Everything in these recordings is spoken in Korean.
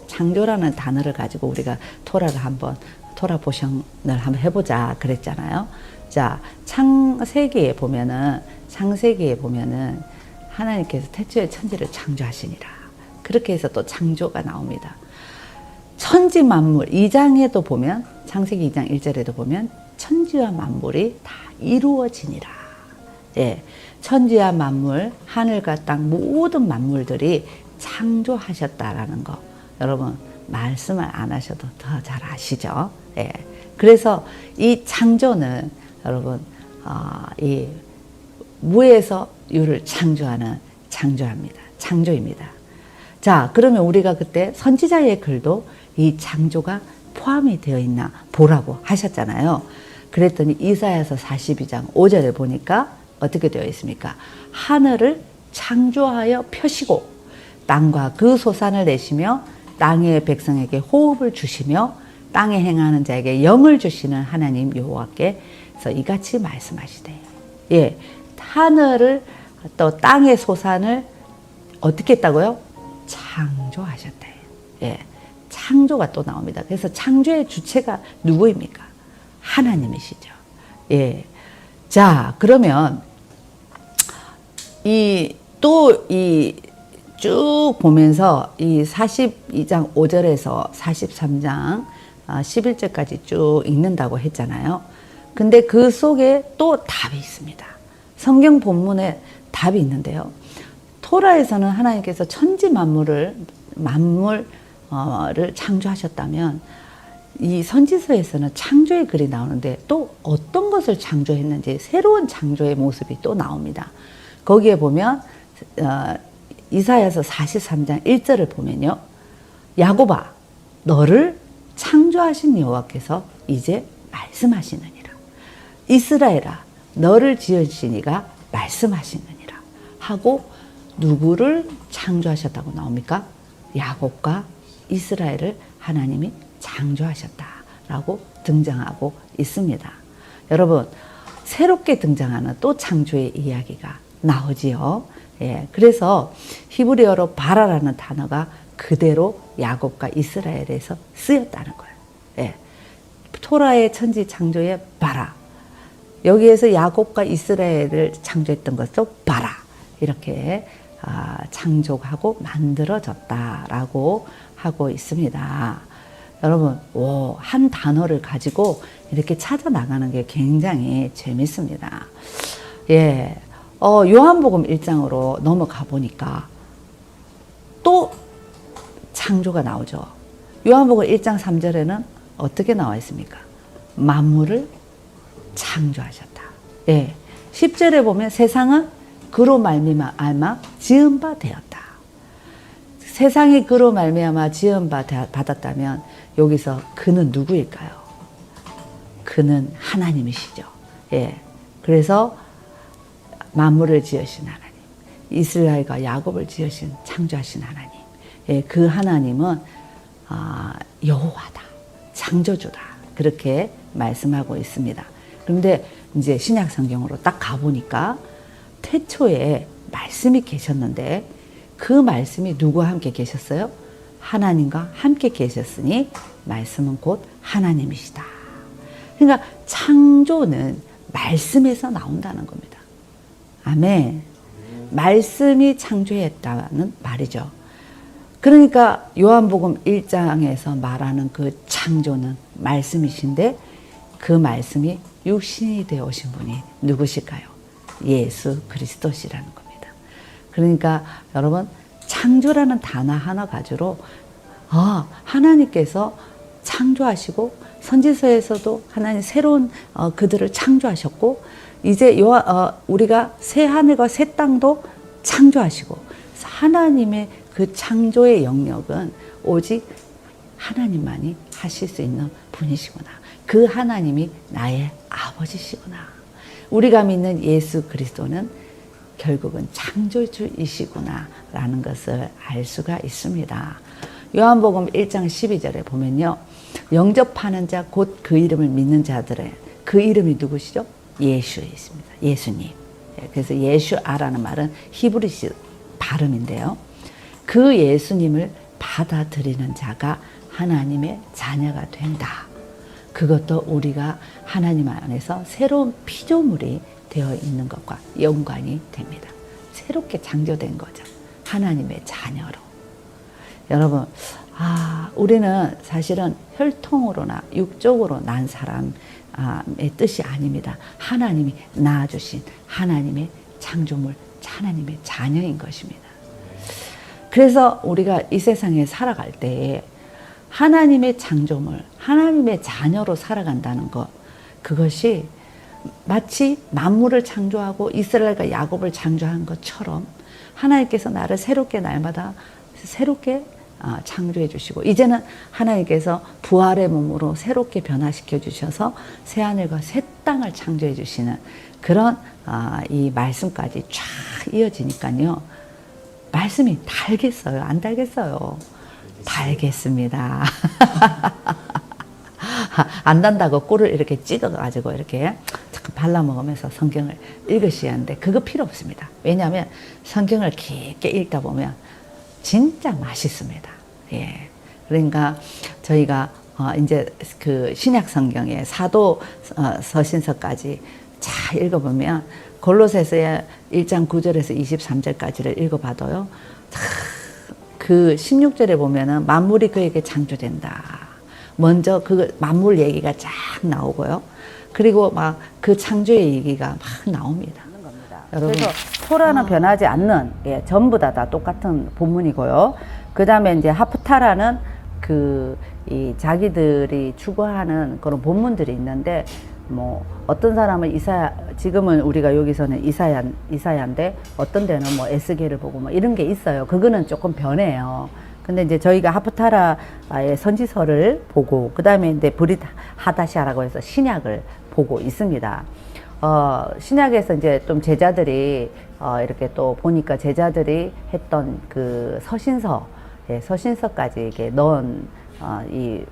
창조라는 단어를 가지고 우리가 토라 보션을 한번 해보자 그랬잖아요. 자, 창세기에 보면은 하나님께서 태초에 천지를 창조하시니라. 그렇게 해서 또 창조가 나옵니다. 천지 만물 2장에도 보면, 창세기 2장 1절에도 보면 천지와 만물이 다 이루어지니라. 예, 천지와 만물, 하늘과 땅 모든 만물들이 창조하셨다라는 거, 여러분 말씀을 안 하셔도 더 잘 아시죠? 예, 그래서 이 창조는 여러분 이 무에서 유를 창조하는 창조입니다. 자, 그러면 우리가 그때 선지자의 글도 이 창조가 포함이 되어 있나 보라고 하셨잖아요. 그랬더니 이사야서 42장 5절에 보니까 어떻게 되어 있습니까? 하늘을 창조하여 펴시고 땅과 그 소산을 내시며 땅의 백성에게 호흡을 주시며 땅에 행하는 자에게 영을 주시는 하나님 여호와께서 이같이 말씀하시되, 예, 하늘을 또 땅의 소산을 어떻게 했다고요? 창조하셨다. 예, 창조가 또 나옵니다. 그래서 창조의 주체가 누구입니까? 하나님이시죠. 예. 자, 그러면 쭉 보면서 이 42장 5절에서 43장 11절까지 쭉 읽는다고 했잖아요. 근데 그 속에 또 답이 있습니다. 성경 본문에 답이 있는데요. 토라에서는 하나님께서 천지 만물을 창조하셨다면, 이 선지서에서는 창조의 글이 나오는데 또 어떤 것을 창조했는지 새로운 창조의 모습이 또 나옵니다. 거기에 보면 이사야서 43장 1절을 보면요, 야곱아 너를 창조하신 여호와께서 이제 말씀하시느니라. 이스라엘아 너를 지으신 이가 말씀하시느니라 하고, 누구를 창조하셨다고 나옵니까? 야곱과 이스라엘을 하나님이 창조하셨다라고 등장하고 있습니다. 여러분, 새롭게 등장하는 또 창조의 이야기가 나오지요. 예, 그래서 히브리어로 바라라는 단어가 그대로 야곱과 이스라엘에서 쓰였다는 거예요. 예, 토라의 천지 창조의 바라, 여기에서 야곱과 이스라엘을 창조했던 것도 바라, 이렇게 창조하고 만들어졌다라고 하고 있습니다. 여러분, 한 단어를 가지고 이렇게 찾아 나가는 게 굉장히 재밌습니다. 예, 요한복음 1장으로 넘어가 보니까 또 창조가 나오죠. 요한복음 1장 3절에는 어떻게 나와 있습니까? 만물을 창조하셨다. 예, 10절에 보면 세상은 그로 말미암아 지은 바 되었다. 세상이 그로 말미암아 지은 바 받았다면 여기서 그는 누구일까요? 그는 하나님이시죠. 예, 그래서 만물을 지으신 하나님, 이스라엘과 야곱을 지으신 창조하신 하나님, 예, 그 하나님은 여호와다, 창조주다, 그렇게 말씀하고 있습니다. 그런데 이제 신약 성경으로 딱 가보니까 태초에 말씀이 계셨는데 그 말씀이 누구와 함께 계셨어요? 하나님과 함께 계셨으니 말씀은 곧 하나님이시다. 그러니까 창조는 말씀에서 나온다는 겁니다. 아멘. 말씀이 창조했다는 말이죠. 그러니까 요한복음 1장에서 말하는 그 창조는 말씀이신데, 그 말씀이 육신이 되어 오신 분이 누구실까요? 예수 그리스도시라는 겁니다. 그러니까 여러분, 창조라는 단어 하나 가지고 하나님께서 창조하시고, 선지서에서도 하나님 새로운 그들을 창조하셨고, 이제 우리가 새 하늘과 새 땅도 창조하시고, 하나님의 그 창조의 영역은 오직 하나님만이 하실 수 있는 분이시구나. 그 하나님이 나의 아버지시구나. 우리가 믿는 예수 그리스도는 결국은 창조주이시구나 라는 것을 알 수가 있습니다. 요한복음 1장 12절에 보면요, 영접하는 자 곧 그 이름을 믿는 자들의 그 이름이 누구시죠? 예수에 있습니다. 예수님. 그래서 예수아라는 말은 히브리식 발음인데요, 그 예수님을 받아들이는 자가 하나님의 자녀가 된다. 그것도 우리가 하나님 안에서 새로운 피조물이 되어 있는 것과 연관이 됩니다. 새롭게 창조된 거죠. 하나님의 자녀로. 여러분, 우리는 사실은 혈통으로나 육적으로 난 사람의 뜻이 아닙니다. 하나님이 낳아주신 하나님의 창조물, 하나님의 자녀인 것입니다. 그래서 우리가 이 세상에 살아갈 때에 하나님의 창조물, 하나님의 자녀로 살아간다는 것, 그것이 마치 만물을 창조하고 이스라엘과 야곱을 창조한 것처럼 하나님께서 나를 새롭게 날마다 새롭게 창조해 주시고, 이제는 하나님께서 부활의 몸으로 새롭게 변화시켜 주셔서 새하늘과 새 땅을 창조해 주시는 그런 이 말씀까지 쫙 이어지니까요. 말씀이 달겠어요? 안 달겠어요? 달겠습니다. 안 단다고 꿀을 이렇게 찍어가지고 이렇게 잠깐 발라먹으면서 성경을 읽으셔야 하는데 그거 필요 없습니다. 왜냐하면 성경을 깊게 읽다 보면 진짜 맛있습니다. 예. 그러니까 저희가 이제 그 신약 성경의 사도 서신서까지 잘 읽어보면 골로새서의 1장 9절에서 23절까지를 읽어봐도요. 그 16절에 보면은 만물이 그에게 창조된다. 먼저 그 만물 얘기가 쫙 나오고요. 그리고 막 그 창조의 얘기가 막 나옵니다. 여러분, 그래서 토라는 변하지 않는, 전부 다 똑같은 본문이고요. 그 다음에 이제 하프타라는 이 자기들이 추구하는 그런 본문들이 있는데, 뭐 어떤 사람은 지금은 우리가 여기서는 이사야인데 어떤 데는 뭐 에스겔을 보고 뭐 이런 게 있어요. 그거는 조금 변해요. 근데 이제 저희가 하프타라의 선지서를 보고 그 다음에 이제 브릿 하다샤라고 해서 신약을 보고 있습니다. 신약에서 이제 좀 제자들이 이렇게 또 보니까 제자들이 했던 그 서신서까지 이렇게 넣은 이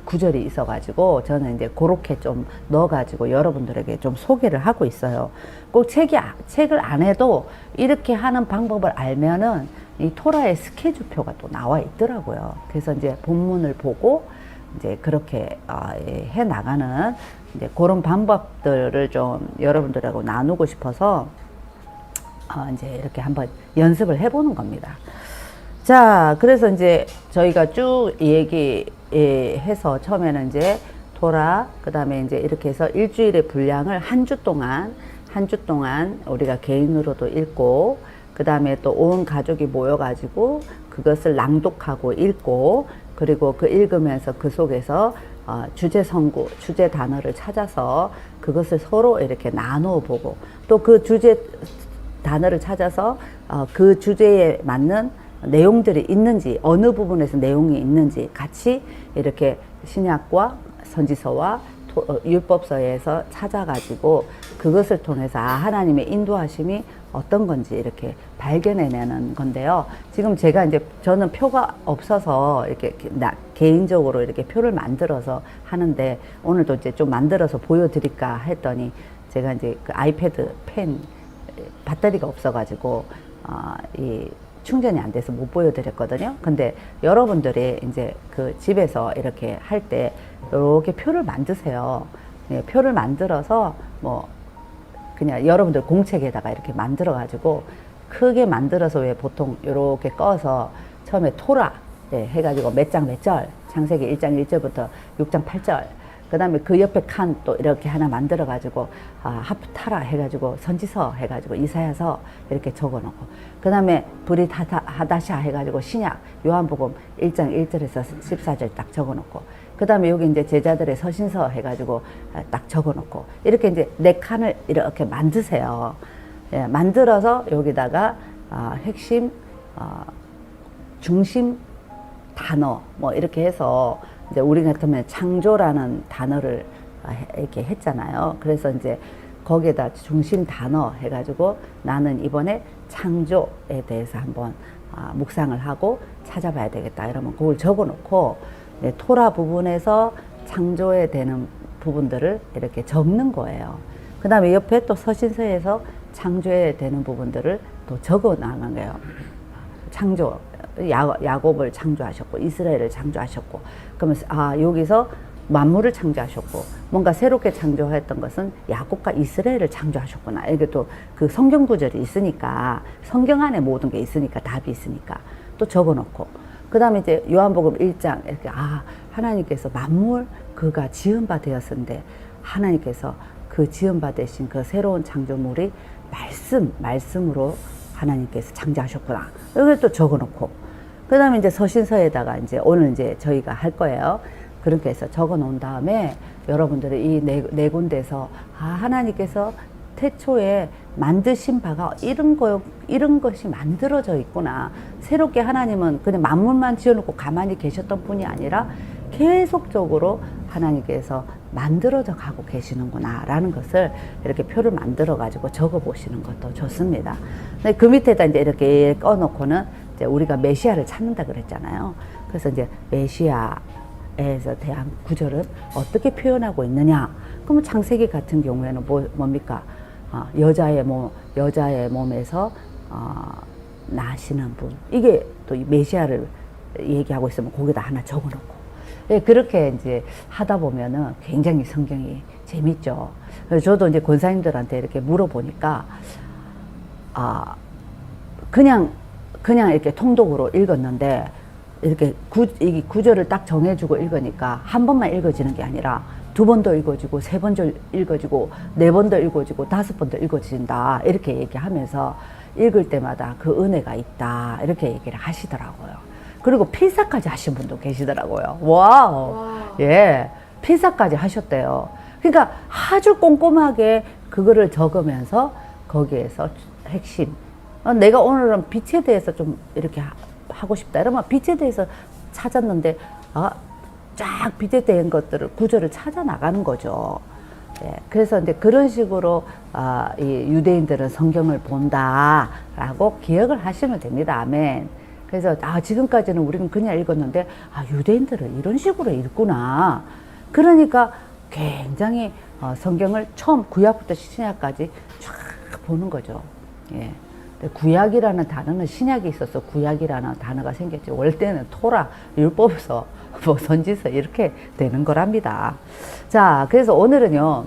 구절이 있어가지고 저는 이제 그렇게 좀 넣어가지고 여러분들에게 좀 소개를 하고 있어요. 꼭 책을 안 해도 이렇게 하는 방법을 알면은 이 토라의 스케줄표가 또 나와 있더라고요. 그래서 이제 본문을 보고 이제 그렇게 해 나가는 이제 그런 방법들을 좀 여러분들하고 나누고 싶어서 이제 이렇게 한번 연습을 해보는 겁니다. 자, 그래서 이제 저희가 쭉 얘기해서 처음에는 이제 토라, 그 다음에 이제 이렇게 해서 일주일의 분량을 한 주 동안 우리가 개인으로도 읽고, 그 다음에 또 온 가족이 모여가지고 그것을 낭독하고 읽고, 그리고 그 읽으면서 그 속에서 주제 성구, 주제 단어를 찾아서 그것을 서로 이렇게 나누어 보고, 또 그 주제 단어를 찾아서 그 주제에 맞는 내용들이 있는지, 어느 부분에서 내용이 있는지 같이 이렇게 신약과 선지서와 율법서에서 찾아가지고 그것을 통해서 하나님의 인도하심이 어떤 건지 이렇게 발견해내는 건데요. 지금 제가 이제 저는 표가 없어서 이렇게 개인적으로 이렇게 표를 만들어서 하는데, 오늘도 이제 좀 만들어서 보여드릴까 했더니 제가 이제 그 아이패드 펜 배터리가 없어가지고 이 충전이 안 돼서 못 보여드렸거든요. 근데 여러분들이 이제 그 집에서 이렇게 할 때 이렇게 표를 만드세요. 표를 만들어서 뭐 그냥 여러분들 공책에다가 이렇게 만들어 가지고 크게 만들어서 왜 보통 이렇게 꺼서 처음에 토라 해가지고 몇 장 몇 절, 창세기 1장 1절부터 6장 8절, 그 다음에 그 옆에 칸 또 이렇게 하나 만들어 가지고 하프타라 해가지고 선지서 해가지고 이사야서 이렇게 적어 놓고, 그 다음에 브릿 하다샤 해가지고 신약 요한복음 1장 1절에서 14절 딱 적어 놓고, 그 다음에 여기 이제 제자들의 서신서 해가지고 딱 적어 놓고, 이렇게 이제 네 칸을 이렇게 만드세요. 만들어서 여기다가 핵심 중심 단어 뭐 이렇게 해서, 이제 우리 같으면 창조라는 단어를 이렇게 했잖아요. 그래서 이제 거기에다 중심 단어 해가지고 나는 이번에 창조에 대해서 한번 묵상을 하고 찾아봐야 되겠다 이러면 그걸 적어 놓고, 토라 부분에서 창조에 되는 부분들을 이렇게 적는 거예요. 그 다음에 옆에 또 서신서에서 창조에 되는 부분들을 또 적어 나가는 거예요. 창조 야곱을 창조하셨고 이스라엘을 창조하셨고 그러면 여기서 만물을 창조하셨고 뭔가 새롭게 창조했던 것은 야곱과 이스라엘을 창조하셨구나. 이게 또 그 성경 구절이 있으니까 성경 안에 모든 게 있으니까 답이 있으니까 또 적어놓고 그 다음에 이제 요한복음 1장 이렇게 하나님께서 만물 그가 지은 바 되었는데 하나님께서 그 지은 바 되신 그 새로운 창조물이 말씀으로 하나님께서 창조하셨구나. 여기 또 적어놓고 그 다음에 이제 서신서에다가 이제 오늘 이제 저희가 할 거예요. 그렇게 해서 적어 놓은 다음에 여러분들이 이 네 군데서 하나님께서 태초에 만드신 바가 이런 것이 만들어져 있구나. 새롭게 하나님은 그냥 만물만 지어놓고 가만히 계셨던 분이 아니라 계속적으로 하나님께서 만들어져 가고 계시는구나 라는 것을 이렇게 표를 만들어 가지고 적어 보시는 것도 좋습니다. 근데 그 밑에다 이제 이렇게 꺼놓고는 이제 우리가 메시아를 찾는다 그랬잖아요. 그래서 이제 메시아에서 대한 구절은 어떻게 표현하고 있느냐. 그러면 창세기 같은 경우에는 뭡니까? 여자의 몸에서 나시는 분. 이게 또 메시아를 얘기하고 있으면 거기다 하나 적어 놓고. 예, 그렇게 이제 하다 보면은 굉장히 성경이 재밌죠. 그래서 저도 이제 권사님들한테 이렇게 물어보니까, 그냥 이렇게 통독으로 읽었는데, 이렇게 이 구절을 딱 정해주고 읽으니까 한 번만 읽어지는 게 아니라 두 번도 읽어지고, 세 번도 읽어지고, 네 번도 읽어지고, 다섯 번도 읽어진다. 이렇게 얘기하면서 읽을 때마다 그 은혜가 있다. 이렇게 얘기를 하시더라고요. 그리고 필사까지 하신 분도 계시더라고요. 와우. 예. 필사까지 하셨대요. 그러니까 아주 꼼꼼하게 그거를 적으면서 거기에서 핵심. 내가 오늘은 빛에 대해서 좀 이렇게 하고 싶다. 이러면 빛에 대해서 찾았는데, 쫙 빛에 대한 것들을, 구절을 찾아 나가는 거죠. 예. 그래서 이제 그런 식으로, 이 유대인들은 성경을 본다라고 기억을 하시면 됩니다. 아멘. 그래서 지금까지는 우리는 그냥 읽었는데 유대인들은 이런 식으로 읽구나. 그러니까 굉장히 성경을 처음 구약부터 신약까지 쫙 보는 거죠. 예. 구약이라는 단어는 신약이 있어서 구약이라는 단어가 생겼지. 원래 때는 토라, 율법에서 선지서 이렇게 되는 거랍니다. 자, 그래서 오늘은요,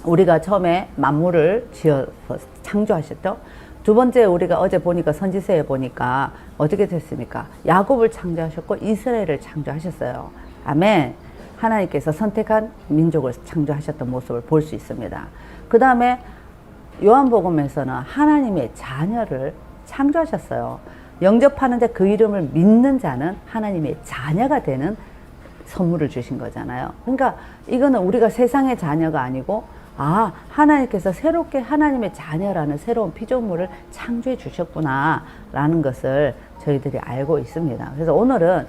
우리가 처음에 만물을 지어서 창조하셨죠. 두 번째 우리가 어제 보니까 선지서에 보니까 어떻게 됐습니까? 야곱을 창조하셨고 이스라엘을 창조하셨어요. 아멘. 하나님께서 선택한 민족을 창조하셨던 모습을 볼 수 있습니다. 그 다음에 요한복음에서는 하나님의 자녀를 창조하셨어요. 영접하는데 그 이름을 믿는 자는 하나님의 자녀가 되는 선물을 주신 거잖아요. 그러니까 이거는 우리가 세상의 자녀가 아니고 하나님께서 새롭게 하나님의 자녀라는 새로운 피조물을 창조해 주셨구나 라는 것을 저희들이 알고 있습니다. 그래서 오늘은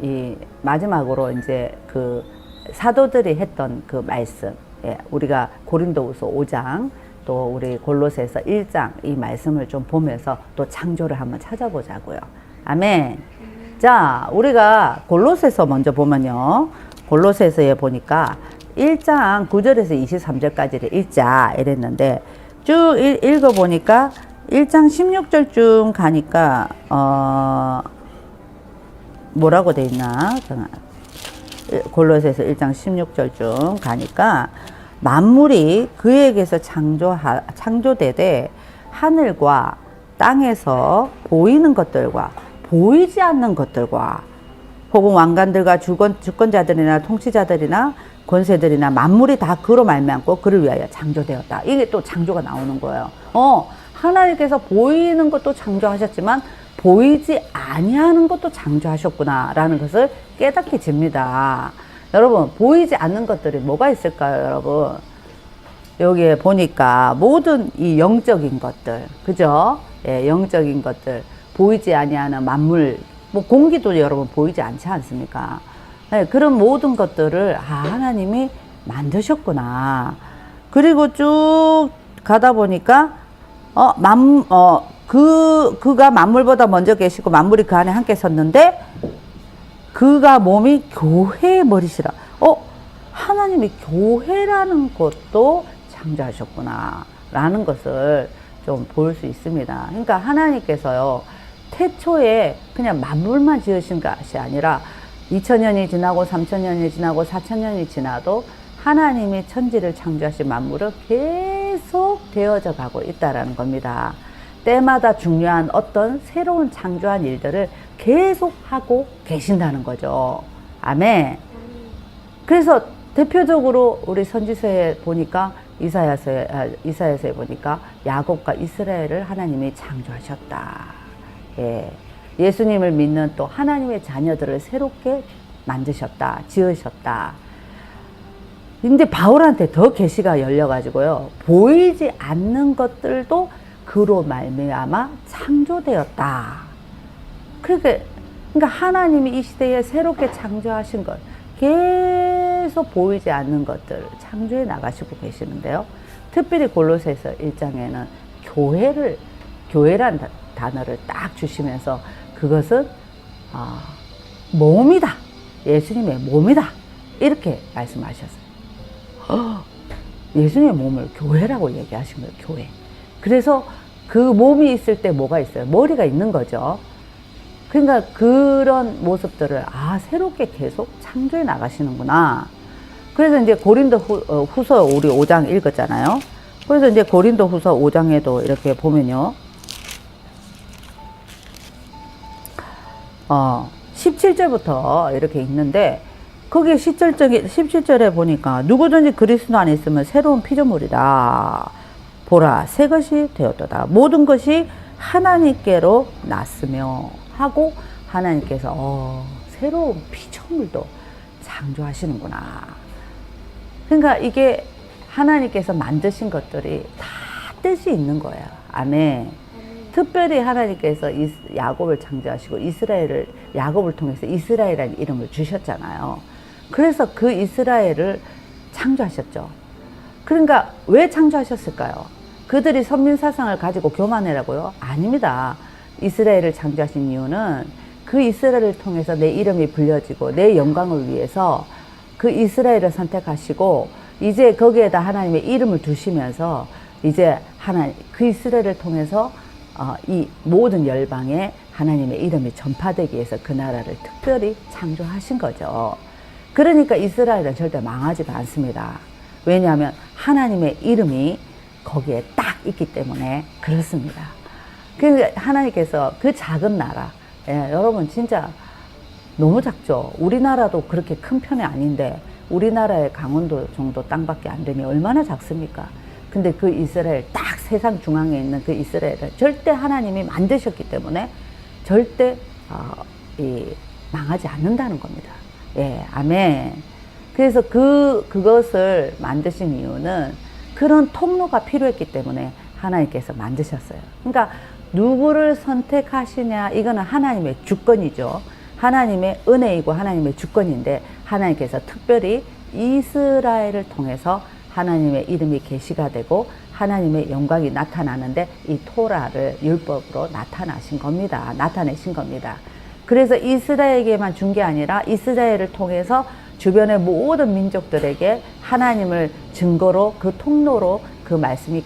이 마지막으로 이제 그 사도들이 했던 그 말씀, 우리가 고린도후서 5장 또 우리 골로새서 1장 이 말씀을 좀 보면서 또 창조를 한번 찾아보자고요. 아멘. 자, 우리가 골로새서 먼저 보면요. 골로새서에 보니까 1장 9절에서 23절까지를 읽자 이랬는데 쭉 읽어보니까 1장 16절쯤 가니까 뭐라고 돼 있나? 골로새서 1장 16절쯤 가니까 만물이 그에게서 창조되되 하늘과 땅에서 보이는 것들과 보이지 않는 것들과 혹은 왕관들과 주권자들이나 통치자들이나 권세들이나 만물이 다 그로 말미암고 그를 위하여 창조되었다. 이게 또 창조가 나오는 거예요. 하나님께서 보이는 것도 창조하셨지만 보이지 아니하는 것도 창조하셨구나라는 것을 깨닫게 됩니다. 여러분, 보이지 않는 것들이 뭐가 있을까요, 여러분? 여기에 보니까 모든 이 영적인 것들, 그죠? 예, 영적인 것들, 보이지 아니하는 만물, 뭐 공기도 여러분 보이지 않지 않습니까? 네, 그런 모든 것들을 하나님이 만드셨구나. 그리고 쭉 가다 보니까 그가 만물보다 먼저 계시고 만물이 그 안에 함께 섰는데 그가 몸이 교회의 머리시라. 하나님이 교회라는 것도 창조하셨구나 라는 것을 좀 볼 수 있습니다. 그러니까 하나님께서요, 태초에 그냥 만물만 지으신 것이 아니라 2000년이 지나고 3000년이 지나고 4000년이 지나도 하나님이 천지를 창조하신 만물은 계속 되어져 가고 있다라는 겁니다. 때마다 중요한 어떤 새로운 창조한 일들을 계속 하고 계신다는 거죠. 아멘. 그래서 대표적으로 우리 선지서에 보니까 이사야서에 보니까 야곱과 이스라엘을 하나님이 창조하셨다. 예. 예수님을 믿는 또 하나님의 자녀들을 새롭게 만드셨다, 지으셨다. 근데 바울한테 더 계시가 열려가지고요, 보이지 않는 것들도 그로 말미암아 창조되었다. 그러니까 하나님이 이 시대에 새롭게 창조하신 것, 계속 보이지 않는 것들을 창조해 나가시고 계시는데요. 특별히 골로새서 1장에는 교회란 단어를 딱 주시면서 그것은 몸이다. 예수님의 몸이다. 이렇게 말씀하셨어요. 예수님의 몸을 교회라고 얘기하신 거예요. 교회. 그래서 그 몸이 있을 때 뭐가 있어요? 머리가 있는 거죠. 그러니까 그런 모습들을 새롭게 계속 창조해 나가시는구나. 그래서 이제 고린도 후서 우리 5장 읽었잖아요. 그래서 이제 고린도 후서 5장에도 이렇게 보면요. 17절부터 이렇게 있는데, 거기에 17절에 보니까 누구든지 그리스도 안에 있으면 새로운 피조물이라. 보라, 새 것이 되었도다. 모든 것이 하나님께로 났으며 하고, 하나님께서 새로운 피조물도 창조하시는구나. 그러니까 이게 하나님께서 만드신 것들이 다 뜻이 있는 거예요. 아멘. 특별히 하나님께서 야곱을 창조하시고 야곱을 통해서 이스라엘이라는 이름을 주셨잖아요. 그래서 그 이스라엘을 창조하셨죠. 그러니까 왜 창조하셨을까요? 그들이 선민사상을 가지고 교만해라고요? 아닙니다. 이스라엘을 창조하신 이유는 그 이스라엘을 통해서 내 이름이 불려지고 내 영광을 위해서 그 이스라엘을 선택하시고, 이제 거기에다 하나님의 이름을 두시면서 이제 그 이스라엘을 통해서 이 모든 열방에 하나님의 이름이 전파되기 위해서 그 나라를 특별히 창조하신 거죠. 그러니까 이스라엘은 절대 망하지가 않습니다. 왜냐하면 하나님의 이름이 거기에 딱 있기 때문에 그렇습니다. 그러니까 하나님께서 그 작은 나라, 여러분 진짜 너무 작죠. 우리나라도 그렇게 큰 편이 아닌데 우리나라의 강원도 정도 땅밖에 안 되면 얼마나 작습니까? 근데 그 이스라엘, 딱 세상 중앙에 있는 그 이스라엘을 절대 하나님이 만드셨기 때문에 절대 망하지 않는다는 겁니다. 예, 아멘. 그래서 그것을 만드신 이유는 그런 통로가 필요했기 때문에 하나님께서 만드셨어요. 그러니까 누구를 선택하시냐, 이거는 하나님의 주권이죠. 하나님의 은혜이고 하나님의 주권인데, 하나님께서 특별히 이스라엘을 통해서 하나님의 이름이 계시가 되고 하나님의 영광이 나타나는데, 이 토라를 율법으로 나타내신 겁니다. 그래서 이스라엘에게만 준 게 아니라 이스라엘을 통해서 주변의 모든 민족들에게 하나님을 증거로, 그 통로로 그 말씀이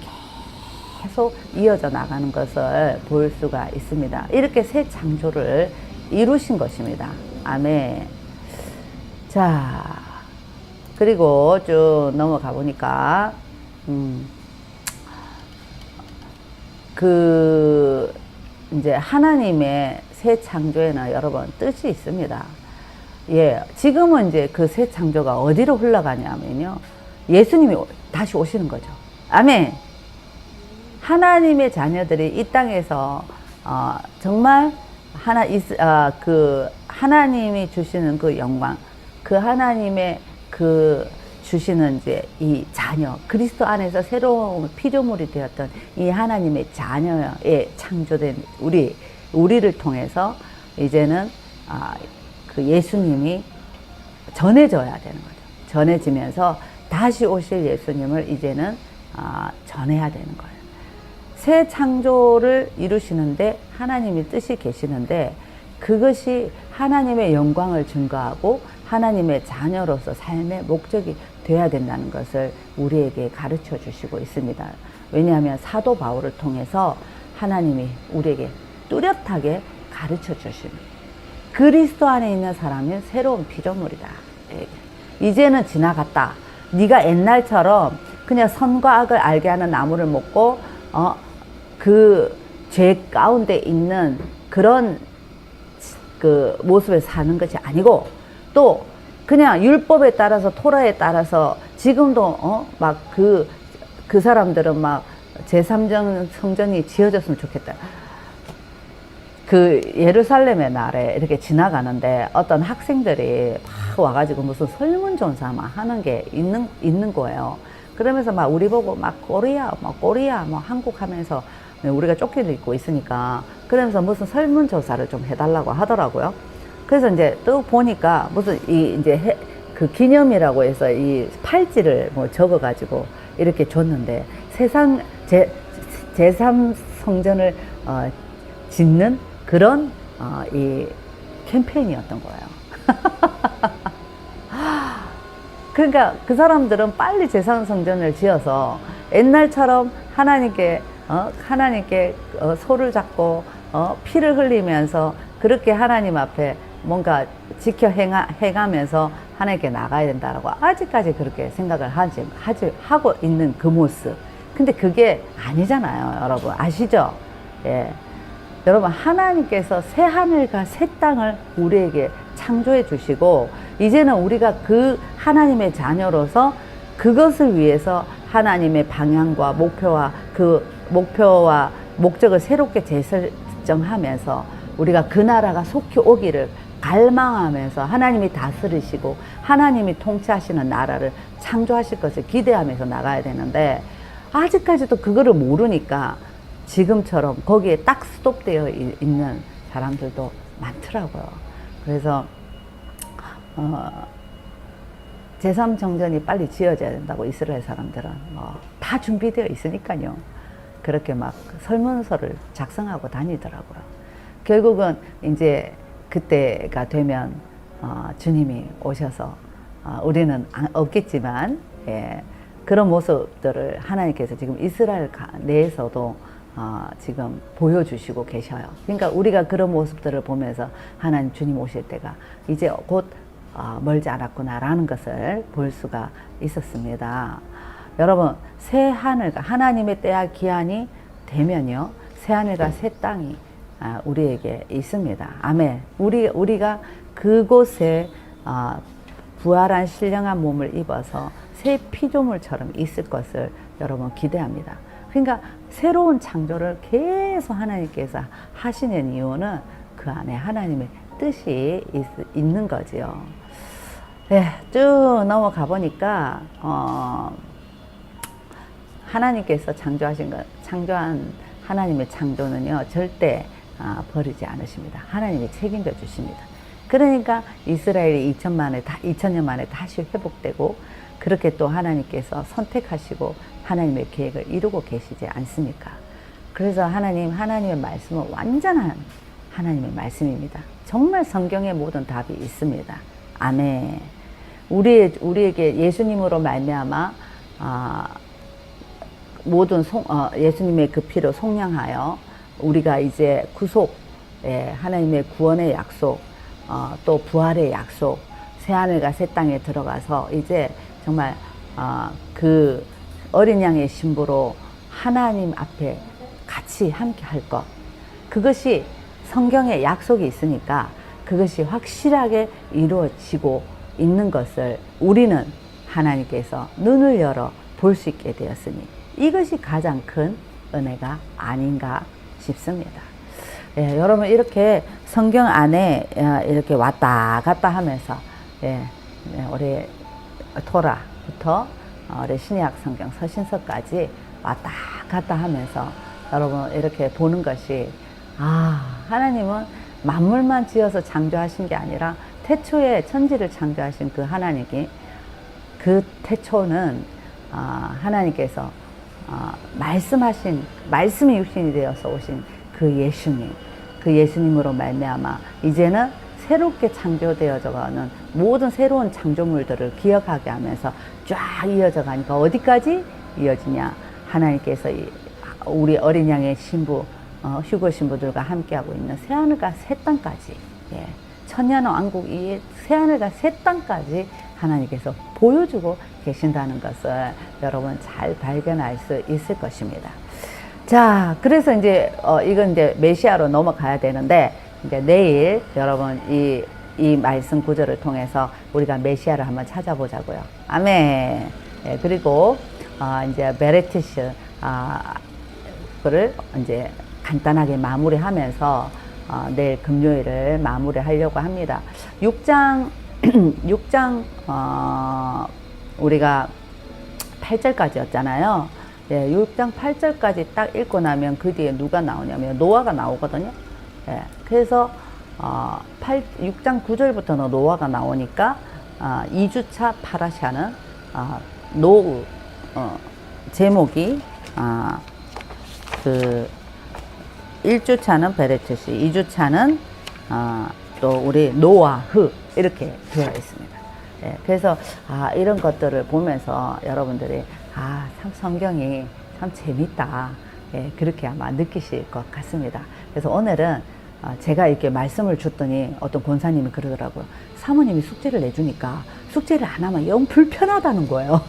계속 이어져 나가는 것을 볼 수가 있습니다. 이렇게 새 창조를 이루신 것입니다. 아멘. 자, 그리고 쭉 넘어가 보니까 이제 하나님의 새 창조에는 여러분 뜻이 있습니다. 예, 지금은 이제 그 새 창조가 어디로 흘러가냐면요, 예수님이 다시 오시는 거죠. 아멘. 하나님의 자녀들이 이 땅에서 정말 하나님이 주시는 그 영광, 그 하나님의 주시는 이제 이 자녀, 그리스도 안에서 새로운 피조물이 되었던 이 하나님의 자녀에 창조된 우리를 통해서 이제는 그 예수님이 전해져야 되는 거죠. 전해지면서 다시 오실 예수님을 이제는 전해야 되는 거예요. 새 창조를 이루시는데 하나님이 뜻이 계시는데, 그것이 하나님의 영광을 증거하고 하나님의 자녀로서 삶의 목적이 되어야 된다는 것을 우리에게 가르쳐 주시고 있습니다. 왜냐하면 사도 바울을 통해서 하나님이 우리에게 뚜렷하게 가르쳐 주시는, 그리스도 안에 있는 사람은 새로운 피조물이다. 이제는 지나갔다. 네가 옛날처럼 그냥 선과 악을 알게 하는 나무를 먹고 그 죄 가운데 있는 그런 그 모습에 사는 것이 아니고, 또 그냥 율법에 따라서 토라에 따라서 지금도 막 그 사람들은 막 제3정 성전이 지어졌으면 좋겠다. 그 예루살렘의 날에 이렇게 지나가는데 어떤 학생들이 막 와가지고 무슨 설문조사 막 하는 게 있는 거예요. 그러면서 막 우리 보고 막 코리아 뭐 한국 하면서 우리가 조끼를 입고 있으니까, 그러면서 무슨 설문조사를 좀 해달라고 하더라고요. 그래서 이제 또 보니까 무슨 그 기념이라고 해서 이 팔찌를 뭐 적어가지고 이렇게 줬는데, 세상 제3 성전을 짓는 그런 이 캠페인이었던 거예요. 그러니까 그 사람들은 빨리 제3 성전을 지어서 옛날처럼 하나님께 소를 잡고 피를 흘리면서 그렇게 하나님 앞에 뭔가 지켜 행하면서 하나님께 나가야 된다라고 아직까지 그렇게 생각을 하고 있는 그 모습. 근데 그게 아니잖아요, 여러분. 아시죠? 예. 여러분, 하나님께서 새 하늘과 새 땅을 우리에게 창조해 주시고, 이제는 우리가 그 하나님의 자녀로서 그것을 위해서 하나님의 방향과 목표와 목적을 새롭게 재설정하면서 우리가 그 나라가 속히 오기를 갈망하면서 하나님이 다스리시고 하나님이 통치하시는 나라를 창조하실 것을 기대하면서 나가야 되는데, 아직까지도 그거를 모르니까 지금처럼 거기에 딱 스톱되어 있는 사람들도 많더라고요. 그래서 제3정전이 빨리 지어져야 된다고 이스라엘 사람들은 다 준비되어 있으니까요. 그렇게 막 설문서를 작성하고 다니더라고요. 결국은 이제 그때가 되면 주님이 오셔서 우리는 없겠지만, 예, 그런 모습들을 하나님께서 지금 이스라엘 내에서도 지금 보여주시고 계셔요. 그러니까 우리가 그런 모습들을 보면서 하나님 주님 오실 때가 이제 곧 멀지 않았구나라는 것을 볼 수가 있었습니다. 여러분, 새 하늘과 하나님의 때와 기한이 되면요, 새 하늘과 새 땅이 우리에게 있습니다. 아멘. 우리가 그곳에 부활한 신령한 몸을 입어서 새 피조물처럼 있을 것을 여러분 기대합니다. 그러니까 새로운 창조를 계속 하나님께서 하시는 이유는 그 안에 하나님의 뜻이 있는 거지요. 네, 쭉 넘어가 보니까 하나님께서 창조한 하나님의 창조는요, 절대 버리지 않으십니다. 하나님이 책임져 주십니다. 그러니까 이스라엘이 2000년 만에 다시 회복되고, 그렇게 또 하나님께서 선택하시고 하나님의 계획을 이루고 계시지 않습니까? 그래서 하나님의 말씀은 완전한 하나님의 말씀입니다. 정말 성경의 모든 답이 있습니다. 아멘. 우리에게 예수님으로 말미암아 모든 예수님의 그 피로 속량하여 우리가 이제 구속, 하나님의 구원의 약속, 또 부활의 약속, 새하늘과 새 땅에 들어가서 이제 정말 그 어린 양의 신부로 하나님 앞에 같이 함께 할 것, 그것이 성경에 약속이 있으니까 그것이 확실하게 이루어지고 있는 것을 우리는 하나님께서 눈을 열어 볼 수 있게 되었으니 이것이 가장 큰 은혜가 아닌가 싶습니다. 예, 여러분, 이렇게 성경 안에 이렇게 왔다 갔다 하면서, 우리 토라부터 우리 신약 성경 서신서까지 왔다 갔다 하면서 여러분 이렇게 보는 것이, 하나님은 만물만 지어서 창조하신 게 아니라 태초에 천지를 창조하신 그 하나님이, 그 태초는 하나님께서 말씀이 육신이 되어서 오신 그 예수님으로 말미암아 이제는 새롭게 창조되어져 가는 모든 새로운 창조물들을 기억하게 하면서 쫙 이어져 가니까 어디까지 이어지냐? 하나님께서 우리 어린 양의 신부 휴거 신부들과 함께하고 있는 새하늘과 새 땅까지, 예, 천년왕국 이 새하늘과 새 땅까지 하나님께서 보여주고 계신다는 것을 여러분 잘 발견할 수 있을 것입니다. 자, 그래서 이제 이건 이제 메시아로 넘어가야 되는데, 이제 내일 여러분 이 말씀 구절을 통해서 우리가 메시아를 한번 찾아보자고요. 아멘. 예, 그리고 이제 베레티스 그를 이제 간단하게 마무리하면서 내일 금요일을 마무리하려고 합니다. 6장 6장 우리가 8절까지였잖아요. 예, 6장 8절까지 딱 읽고 나면 그 뒤에 누가 나오냐면 노아가 나오거든요. 예, 그래서 6장 9절부터는 노아가 나오니까 2주차 파라샤는 노우 제목이 그 1주차는 베레트시, 2주차는 또 우리 노아흐 이렇게 되어 있습니다. 예, 그래서 이런 것들을 보면서 여러분들이 참 성경이 참 재밌다, 예, 그렇게 아마 느끼실 것 같습니다. 그래서 오늘은 제가 이렇게 말씀을 줬더니 어떤 권사님이 그러더라고요. 사모님이 숙제를 내주니까 숙제를 안 하면 영 불편하다는 거예요.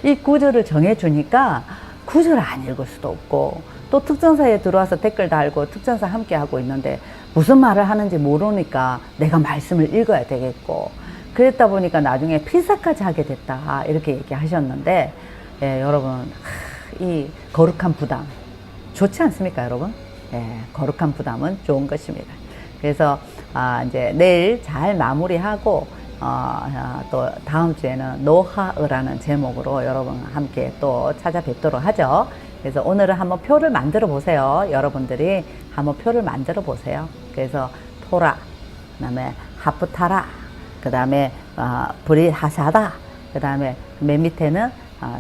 이 구절을 정해주니까 구절을 안 읽을 수도 없고, 또 특전사에 들어와서 댓글 달고 특전사 함께 하고 있는데 무슨 말을 하는지 모르니까 내가 말씀을 읽어야 되겠고, 그랬다 보니까 나중에 필사까지 하게 됐다 이렇게 얘기하셨는데, 예, 여러분 이 거룩한 부담 좋지 않습니까, 여러분? 예, 거룩한 부담은 좋은 것입니다. 그래서 이제 내일 잘 마무리하고 또 다음 주에는 노하으라는 제목으로 여러분 함께 또 찾아뵙도록 하죠. 그래서 오늘은 한번 표를 만들어 보세요. 여러분들이 한번 표를 만들어 보세요. 그래서 토라, 그 다음에 하프타라, 그 다음에 브리하사다, 그 다음에 맨 밑에는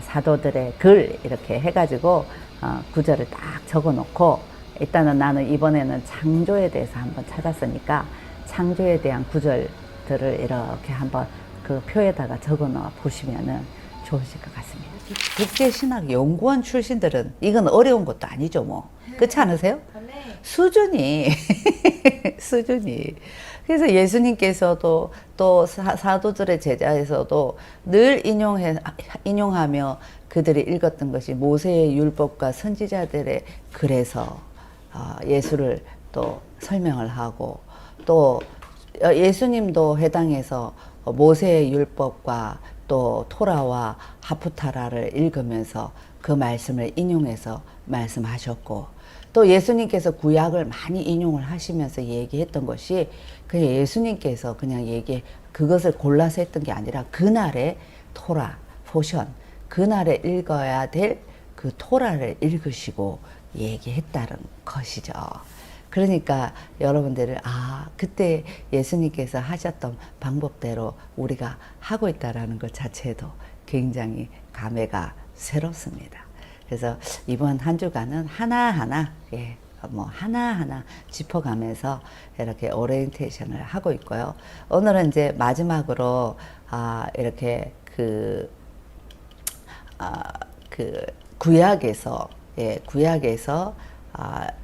사도들의 글 이렇게 해가지고 구절을 딱 적어 놓고, 일단은 나는 이번에는 창조에 대해서 한번 찾았으니까 창조에 대한 구절들을 이렇게 한번 그 표에다가 적어 놓아 보시면은 좋으실 것 같습니다. 국제신학 연구원 출신들은 이건 어려운 것도 아니죠, 뭐. 그렇지 않으세요? 수준이 그래서 예수님께서도 또 사도들의 제자에서도 늘 인용하며 그들이 읽었던 것이 모세의 율법과 선지자들의 글에서 예수를 또 설명을 하고, 또 예수님도 해당해서 모세의 율법과 또 토라와 하프타라를 읽으면서 그 말씀을 인용해서 말씀하셨고, 또 예수님께서 구약을 많이 인용을 하시면서 얘기했던 것이 그냥 예수님께서 그냥 그것을 골라서 했던 게 아니라 그날의 토라 포션, 그날에 읽어야 될 그 토라를 읽으시고 얘기했다는 것이죠. 그러니까 여러분들을 그때 예수님께서 하셨던 방법대로 우리가 하고 있다라는 것 자체도 굉장히 감회가 새롭습니다. 그래서 이번 한 주간은 하나하나 하나하나 짚어가면서 이렇게 오리엔테이션을 하고 있고요. 오늘은 이제 마지막으로 이렇게 그 구약에서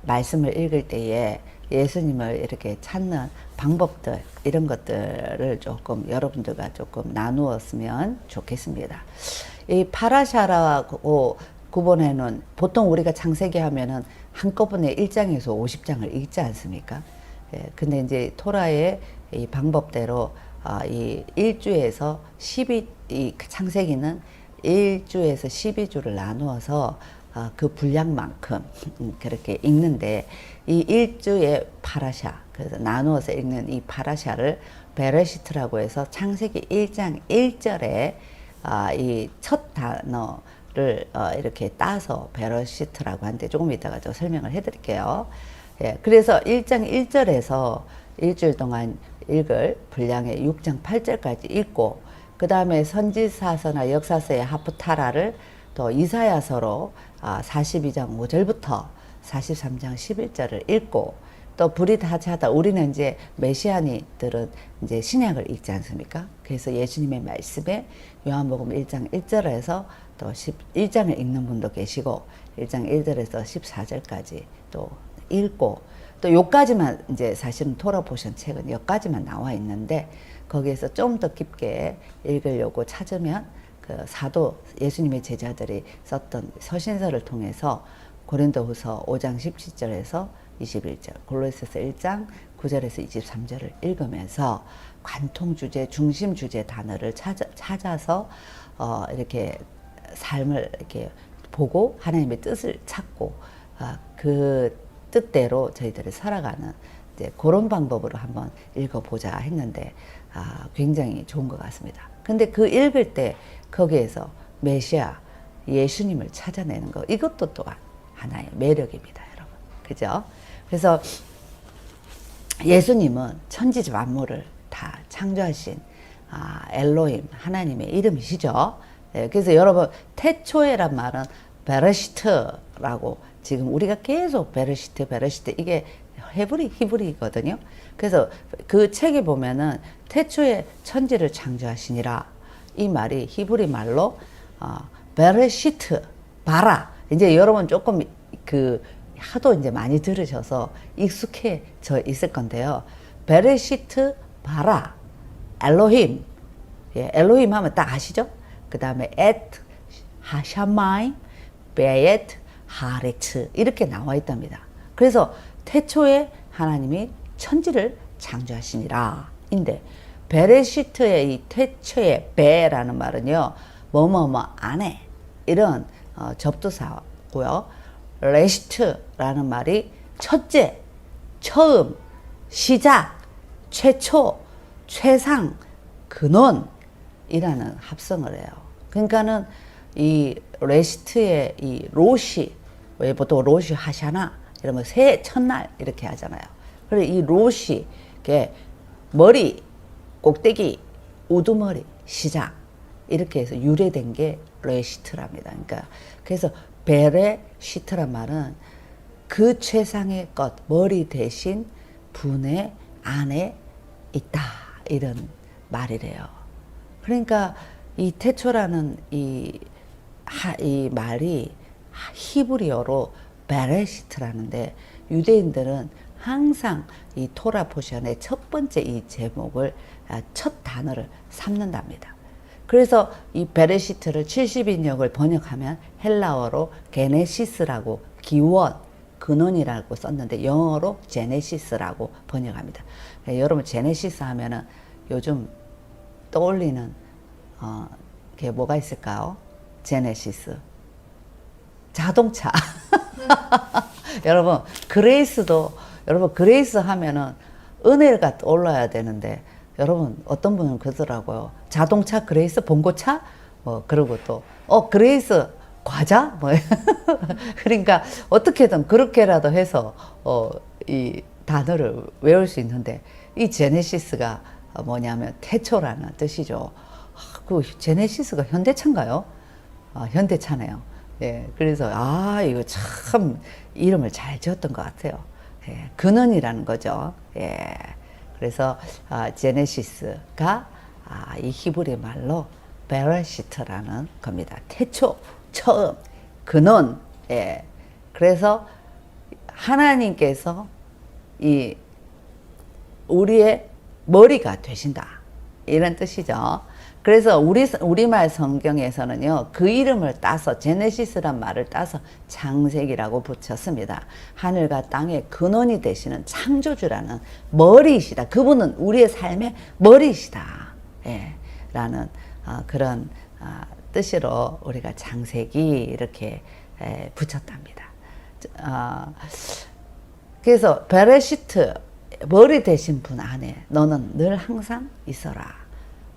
말씀을 읽을 때에 예수님을 이렇게 찾는 방법들, 이런 것들을 조금 여러분들과 조금 나누었으면 좋겠습니다. 이 파라샤라고 구분해놓은, 보통 우리가 창세기 하면은 한꺼번에 1장에서 50장을 읽지 않습니까? 예, 근데 이제 토라의 이 방법대로 이 1주에서 12, 창세기는 1주에서 12주를 나누어서 그 분량만큼 그렇게 읽는데, 이 1주의 파라샤, 그래서 나누어서 읽는 이 파라샤를 베레시트라고 해서 창세기 1장 1절에 이 첫 단어를 이렇게 따서 베레시트라고 하는데, 조금 이따가 좀 설명을 해드릴게요. 예, 그래서 1장 1절에서 일주일 동안 읽을 분량의 6장 8절까지 읽고, 그 다음에 선지사서나 역사서의 하프타라를 또 이사야서로 42장 5절부터 43장 11절을 읽고, 또 브릿하자다, 우리는 이제 메시아니들은 이제 신약을 읽지 않습니까? 그래서 예수님의 말씀에 요한복음 1장 1절에서 또 1장을 읽는 분도 계시고 1장 1절에서 14절까지 또 읽고 또 요까지만 이제 사실은 토라 포션 책은 여기까지만 나와 있는데 거기에서 좀 더 깊게 읽으려고 찾으면 그 사도 예수님의 제자들이 썼던 서신서를 통해서 고린도후서 5장 17절에서 21절, 골로새서 1장 9절에서 23절을 읽으면서 관통 주제, 중심 주제 단어를 찾아서 이렇게 삶을 이렇게 보고 하나님의 뜻을 찾고 그 뜻대로 저희들이 살아가는 이제 그런 방법으로 한번 읽어보자 했는데 굉장히 좋은 것 같습니다. 근데 그 읽을 때 거기에서 메시아 예수님을 찾아내는 거 이것도 또한 하나의 매력입니다, 여러분. 그죠? 그래서 예수님은 천지 만물을 다 창조하신 엘로힘 하나님의 이름이시죠. 예, 그래서 여러분 태초에란 말은 베르시트라고 지금 우리가 계속 베르시트 이게 히브리거든요. 그래서 그 책에 보면은 태초에 천지를 창조하시니라 이 말이 히브리 말로 베르시트 바라. 이제 여러분 조금 그 하도 이제 많이 들으셔서 익숙해져 있을 건데요. 베르시트 바라 엘로힘. 예, 엘로힘 하면 딱 아시죠? 그 다음에 엣 하샤마임 베엣 하레츠 이렇게 나와 있답니다. 그래서 태초에 하나님이 천지를 창조하시니라 인데 베레시트의 이 태초의 베라는 말은요 뭐뭐뭐 안에 이런 접두사고요. 레시트라는 말이 첫째, 처음, 시작, 최초, 최상, 근원이라는 합성을 해요. 그러니까는 이 레시트의 이 로시, 왜 보통 로시 하샤나 이러면 새 첫날 이렇게 하잖아요. 그래서 이 로시, 머리, 꼭대기, 우두머리, 시작 이렇게 해서 유래된 게 레시트랍니다. 그러니까 그래서 베레시트란 말은 그 최상의 것, 머리 대신 분의 안에 있다 이런 말이래요. 그러니까 이 태초라는 이 말이 히브리어로 베레시트라는데 유대인들은 항상 이 토라 포션의 첫 번째 이 제목을 첫 단어를 삼는답니다. 그래서 이 베레시트를 70인역을 번역하면 헬라어로 게네시스라고 기원, 근원이라고 썼는데 영어로 제네시스라고 번역합니다. 여러분 제네시스 하면은 요즘 떠올리는 게 뭐가 있을까요? 제네시스 자동차. 여러분 그레이스 하면은 은혜가 떠올라야 되는데 여러분 어떤 분은 그러더라고요. 자동차 그레이스 봉고차 그러고 또 그레이스 과자 그러니까 어떻게든 그렇게라도 해서 이 단어를 외울 수 있는데 이 제네시스가 뭐냐면 태초라는 뜻이죠. 그 제네시스가 현대차인가요? 현대차네요. 예, 그래서 이거 참 이름을 잘 지었던 것 같아요. 예, 근원이라는 거죠. 예, 그래서 제네시스가 이 히브리 말로 베레시트라는 겁니다. 태초, 처음, 근원. 예, 그래서 하나님께서 이 우리의 머리가 되신다 이런 뜻이죠. 그래서 우리말 성경에서는요 그 이름을 따서 제네시스란 말을 따서 창세기라고 붙였습니다. 하늘과 땅의 근원이 되시는 창조주라는 머리이시다. 그분은 우리의 삶의 머리이시다. 예, 라는 그런 뜻으로 우리가 창세기 이렇게 붙였답니다. 그래서 베레시트 머리 되신 분 안에 너는 늘 항상 있어라.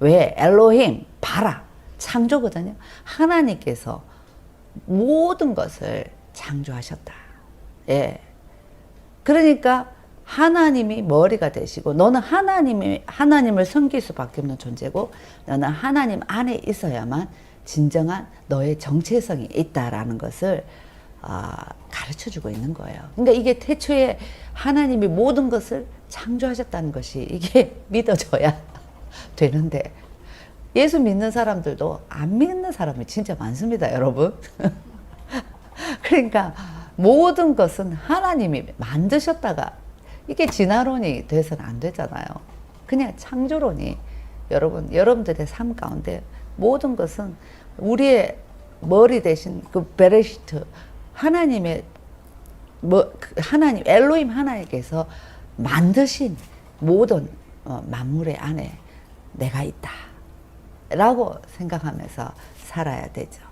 왜? 엘로힘, 바라, 창조거든요. 하나님께서 모든 것을 창조하셨다. 예. 그러니까 하나님이 머리가 되시고 너는 하나님을 섬길 수밖에 없는 존재고 너는 하나님 안에 있어야만 진정한 너의 정체성이 있다라는 것을 가르쳐주고 있는 거예요. 그러니까 이게 태초에 하나님이 모든 것을 창조하셨다는 것이 이게 믿어져야 되는데 예수 믿는 사람들도 안 믿는 사람이 진짜 많습니다, 여러분. 그러니까 모든 것은 하나님이 만드셨다가 이게 진화론이 돼서는 안 되잖아요. 그냥 창조론이 여러분들의 삶 가운데 모든 것은 우리의 머리 대신 그 베레시트 하나님의 하나님 엘로힘 하나님께서 만드신 모든 만물의 안에 내가 있다 라고 생각하면서 살아야 되죠.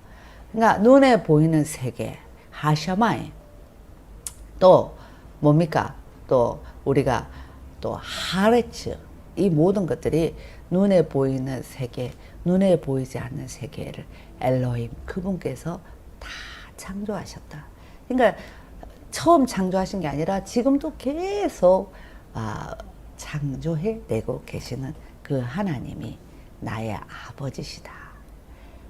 그러니까 눈에 보이는 세계 하샤마이 또 뭡니까? 또 우리가 또 하레츠 이 모든 것들이 눈에 보이는 세계, 눈에 보이지 않는 세계를 엘로힘 그분께서 다 창조하셨다. 그러니까 처음 창조하신 게 아니라 지금도 계속 창조해 내고 계시는 그 하나님이 나의 아버지시다.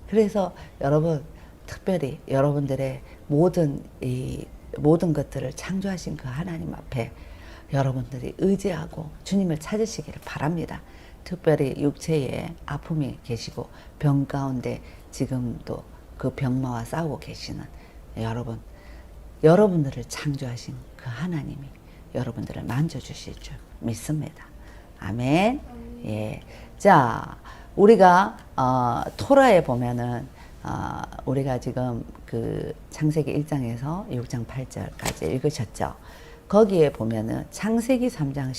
그래서 여러분 특별히 여러분들의 모든 것들을 창조하신 그 하나님 앞에 여러분들이 의지하고 주님을 찾으시기를 바랍니다. 특별히 육체에 아픔이 계시고 병 가운데 지금도 그 병마와 싸우고 계시는 여러분들을 창조하신 그 하나님이 여러분들을 만져주실 줄 믿습니다. 아멘. 예. 자, 우리가 토라에 보면은 우리가 지금 그 창세기 1장에서 6장 8절까지 읽으셨죠. 거기에 보면은 창세기 3장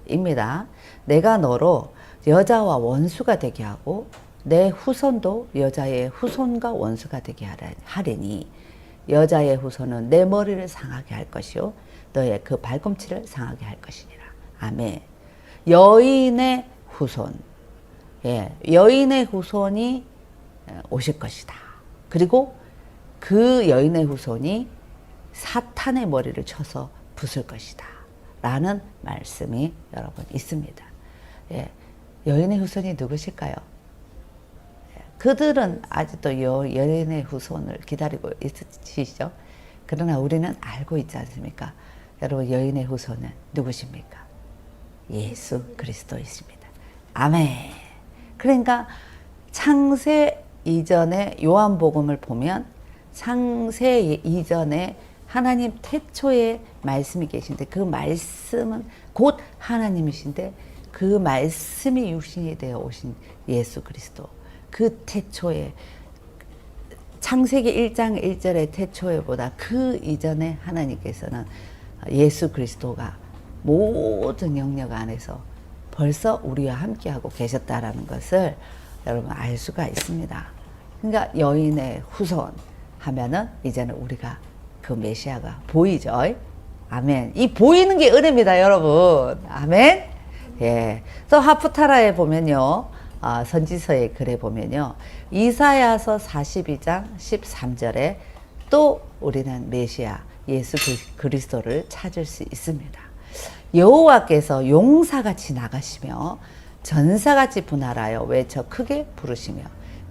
15절입니다. 내가 너로 여자와 원수가 되게 하고 내 후손도 여자의 후손과 원수가 되게 하리니 여자의 후손은 내 머리를 상하게 할 것이요 너의 그 발꿈치를 상하게 할 것이니라. 아멘. 여인의 후손, 여인의 후손이 오실 것이다. 그리고 그 여인의 후손이 사탄의 머리를 쳐서 부술 것이다. 라는 말씀이 여러분 있습니다. 여인의 후손이 누구실까요? 그들은 아직도 여인의 후손을 기다리고 있으시죠? 그러나 우리는 알고 있지 않습니까? 여러분 여인의 후손은 누구십니까? 예수 그리스도이십니다. 아멘. 그러니까 창세 이전에 요한복음을 보면 창세 이전에 하나님 태초에 말씀이 계신데 그 말씀은 곧 하나님이신데 그 말씀이 육신이 되어 오신 예수 그리스도 그 태초에 창세기 1장 1절의 태초에보다 그 이전에 하나님께서는 예수 그리스도가 모든 영역 안에서 벌써 우리와 함께하고 계셨다라는 것을 여러분 알 수가 있습니다. 그러니까 여인의 후손 하면은 이제는 우리가 그 메시아가 보이죠. 아멘. 이 보이는 게 은혜입니다, 여러분. 아멘. 예. 또 하프타라에 보면요. 선지서의 글에 보면요. 이사야서 42장 13절에 또 우리는 메시아 예수 그리스도를 찾을 수 있습니다. 여호와께서 용사같이 나가시며 전사같이 분할하여 외쳐 크게 부르시며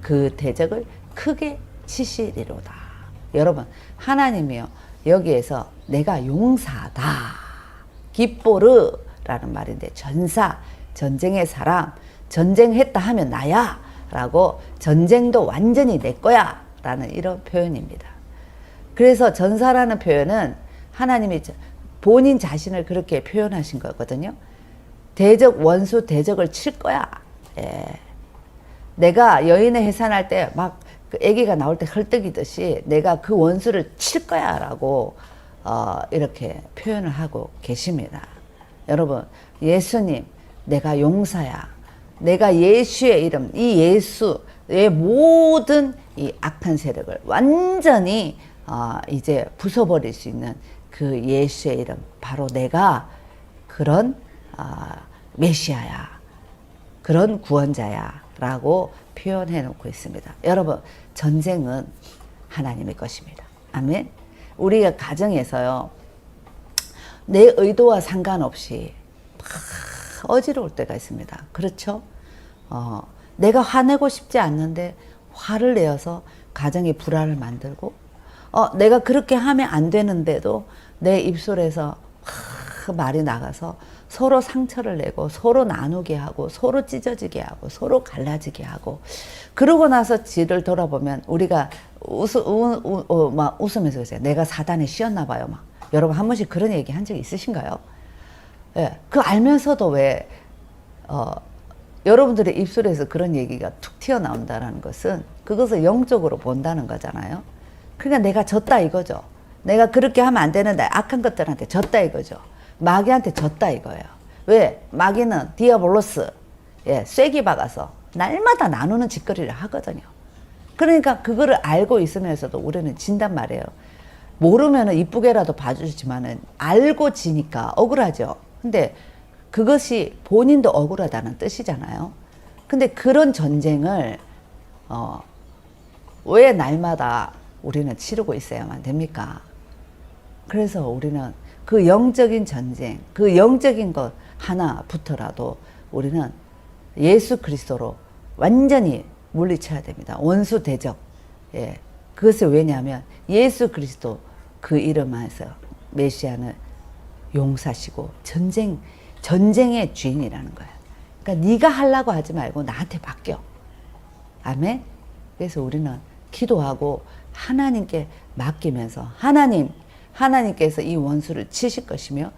그 대적을 크게 치시리로다. 여러분 하나님이요 여기에서 내가 용사다 기뽀르라는 말인데 전사 전쟁의 사람 전쟁했다 하면 나야 라고 전쟁도 완전히 내 거야 라는 이런 표현입니다. 그래서 전사라는 표현은 하나님이 본인 자신을 그렇게 표현하신 거거든요. 대적 원수 대적을 칠 거야. 내가 여인의 해산할 때 막 그 아기가 나올 때 헐떡이듯이 내가 그 원수를 칠 거야 라고 이렇게 표현을 하고 계십니다. 여러분 예수님 내가 용사야. 내가 예수의 이름 이 예수의 모든 이 악한 세력을 완전히 이제 부숴버릴 수 있는 그 예수의 이름 바로 내가 그런 메시아야 그런 구원자야 라고 표현해 놓고 있습니다. 여러분 전쟁은 하나님의 것입니다. 아멘. 우리가 가정에서요 내 의도와 상관없이 어지러울 때가 있습니다. 그렇죠? 내가 화내고 싶지 않는데 화를 내어서 가정의 불화를 만들고 내가 그렇게 하면 안 되는데도 내 입술에서 말이 나가서 서로 상처를 내고 서로 나누게 하고 서로 찢어지게 하고 서로 갈라지게 하고 그러고 나서 뒤를 돌아보면 우리가 막 웃으면서 그러세요. 내가 사단에 씌었나 봐요. 막 여러분 한 번씩 그런 얘기 한 적 있으신가요? 예, 그 알면서도 왜 여러분들의 입술에서 그런 얘기가 툭 튀어나온다는 것은 그것을 영적으로 본다는 거잖아요. 그러니까 내가 졌다 이거죠. 내가 그렇게 하면 안 되는데 악한 것들한테 졌다 이거죠. 마귀한테 졌다 이거예요. 왜? 마귀는 디아볼로스, 예, 쐐기 박아서 날마다 나누는 짓거리를 하거든요. 그러니까 그거를 알고 있으면서도 우리는 진단 말이에요. 모르면은 이쁘게라도 봐주지만은 알고 지니까 억울하죠. 근데 그것이 본인도 억울하다는 뜻이잖아요. 근데 그런 전쟁을 왜 날마다 우리는 치르고 있어야만 됩니까? 그래서 우리는 그 영적인 전쟁, 그 영적인 것 하나부터라도 우리는 예수 그리스도로 완전히 물리쳐야 됩니다. 원수 대적. 예. 그것이 왜냐하면 예수 그리스도 그 이름 안에서 메시아는 용사시고 전쟁의 주인이라는 거야. 그러니까 네가 하려고 하지 말고 나한테 맡겨. 아멘. 그래서 우리는 기도하고 하나님께 맡기면서 하나님께서 이 원수를 치실 것이며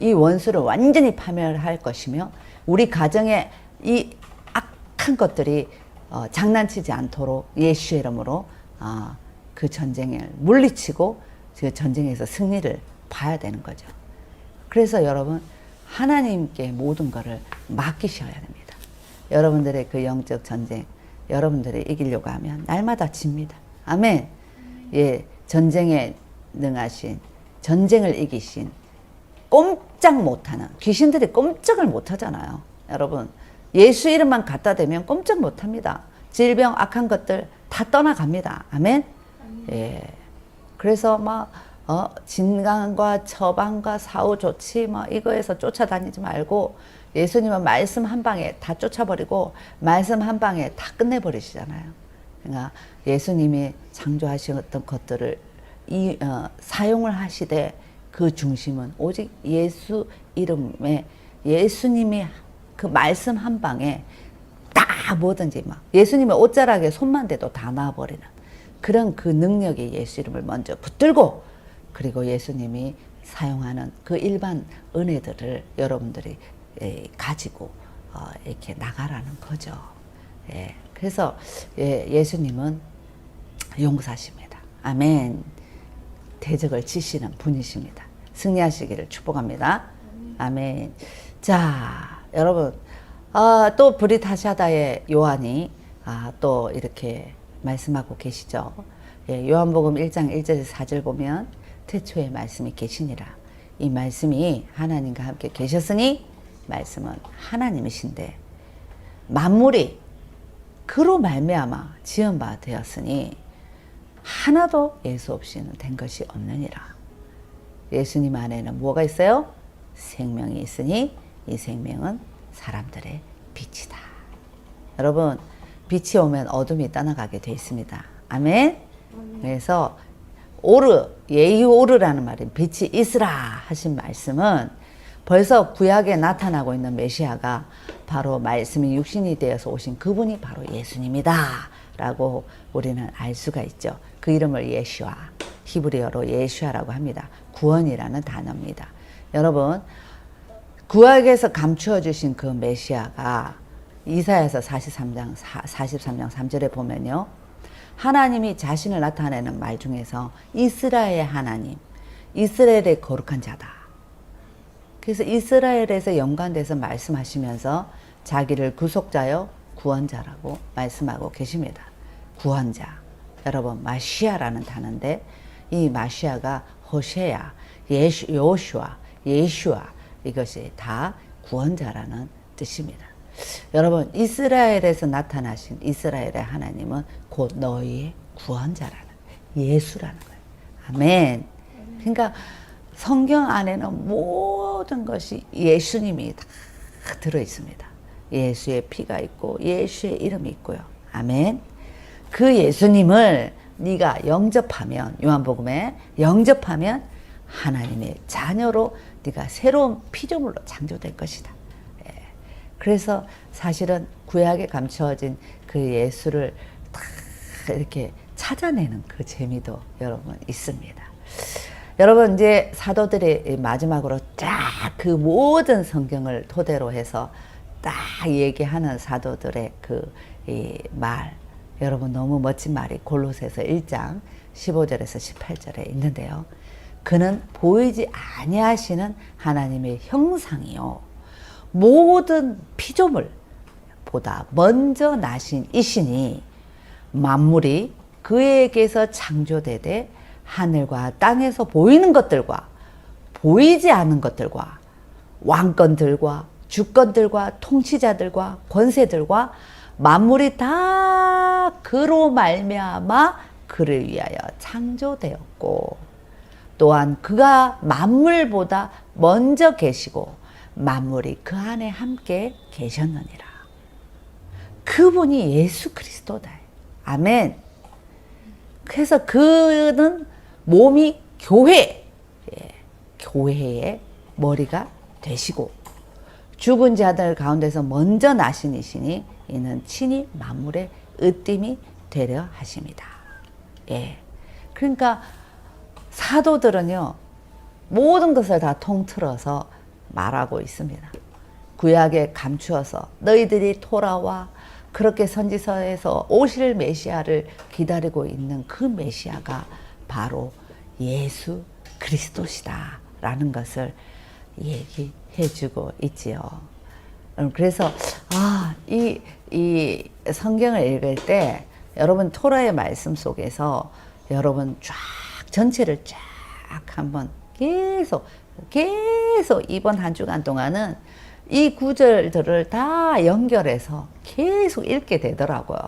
이 원수를 완전히 파멸할 것이며 우리 가정에 이 악한 것들이 장난치지 않도록 예수의 이름으로 그 전쟁을 물리치고 그 전쟁에서 승리를 봐야 되는 거죠. 그래서 여러분 하나님께 모든 것을 맡기셔야 됩니다. 여러분들의 그 영적 전쟁 여러분들이 이기려고 하면 날마다 집니다. 아멘. 예, 전쟁에 능하신 전쟁을 이기신 꼼짝 못하는 귀신들이 꼼짝을 못하잖아요. 여러분 예수 이름만 갖다 대면 꼼짝 못합니다. 질병 악한 것들 다 떠나갑니다. 아멘. 예. 그래서 막 진강과 처방과 사후 조치 막 이거에서 쫓아다니지 말고 예수님은 말씀 한 방에 다 쫓아버리고 말씀 한 방에 다 끝내버리시잖아요. 그러니까 예수님이 창조하셨던 것들을 사용을 하시되 그 중심은 오직 예수 이름에 예수님이 그 말씀 한 방에 다 뭐든지 막 예수님의 옷자락에 손만 대도 다 나와버리는 그런 그 능력의 예수 이름을 먼저 붙들고 그리고 예수님이 사용하는 그 일반 은혜들을 여러분들이 가지고 이렇게 나가라는 거죠. 예, 그래서 예수님은 용사십니다. 아멘. 대적을 치시는 분이십니다. 승리하시기를 축복합니다. 아멘. 자, 여러분, 또 브리타샤다의 요한이 또 이렇게 말씀하고 계시죠. 예, 요한복음 1장 1절에서 4절 보면 태초에 말씀이 계시니라. 이 말씀이 하나님과 함께 계셨으니 말씀은 하나님이신데 만물이 그로 말미암아 지은 바 되었으니 하나도 예수 없이는 된 것이 없느니라. 예수님 안에는 뭐가 있어요? 생명이 있으니 이 생명은 사람들의 빛이다. 여러분 빛이 오면 어둠이 떠나가게 돼 있습니다. 아멘. 그래서 예이오르라는 말은 빛이 있으라 하신 말씀은 벌써 구약에 나타나고 있는 메시아가 바로 말씀이 육신이 되어서 오신 그분이 바로 예수님이다 라고 우리는 알 수가 있죠. 그 이름을 예슈아, 히브리어로 예슈아라고 합니다. 구원이라는 단어입니다. 여러분 구약에서 감추어 주신 그 메시아가 이사야서 43장 3절에 보면요. 하나님이 자신을 나타내는 말 중에서 이스라엘의 하나님, 이스라엘의 거룩한 자다. 그래서 이스라엘에서 연관돼서 말씀하시면서 자기를 구속자요 구원자라고 말씀하고 계십니다. 구원자. 여러분 마시아라는 단어인데 이 마시아가 호세야, 요슈아, 예슈아 이것이 다 구원자라는 뜻입니다. 여러분 이스라엘에서 나타나신 이스라엘의 하나님은 곧 너희의 구원자라는 예수라는 거예요. 아멘. 그러니까 성경 안에는 모든 것이 예수님이 다 들어 있습니다. 예수의 피가 있고 예수의 이름이 있고요. 아멘. 그 예수님을 네가 영접하면 요한복음에 영접하면 하나님의 자녀로 네가 새로운 피조물로 창조될 것이다. 예. 그래서 사실은 구약에 감추어진 그 예수를 다 이렇게 찾아내는 그 재미도 여러분 있습니다. 여러분 이제 사도들이 마지막으로 쫙 그 모든 성경을 토대로 해서 딱 얘기하는 사도들의 그 말, 여러분 너무 멋진 말이 골로새서 1장 15절에서 18절에 있는데요. 그는 보이지 아니하시는 하나님의 형상이요 모든 피조물보다 먼저 나신 이시니 만물이 그에게서 창조되되 하늘과 땅에서 보이는 것들과 보이지 않는 것들과 왕권들과 주권들과 통치자들과 권세들과 만물이 다 그로 말미암아 그를 위하여 창조되었고 또한 그가 만물보다 먼저 계시고 만물이 그 안에 함께 계셨느니라. 그분이 예수 그리스도다. 아멘. 그래서 그는 몸이 교회, 교회의 머리가 되시고 죽은 자들 가운데서 먼저 나신 이시니 이는 친히 만물의 으뜸이 되려 하십니다. 예. 그러니까 사도들은요 모든 것을 다 통틀어서 말하고 있습니다. 구약에 감추어서 너희들이 돌아와 그렇게 선지서에서 오실 메시아를 기다리고 있는 그 메시아가 바로 예수 그리스도시다 라는 것을 얘기해주고 있지요. 그래서 이 성경을 읽을 때 여러분 토라의 말씀 속에서 여러분 쫙 전체를 쫙 한번 계속 이번 한 주간 동안은 이 구절들을 다 연결해서 계속 읽게 되더라고요.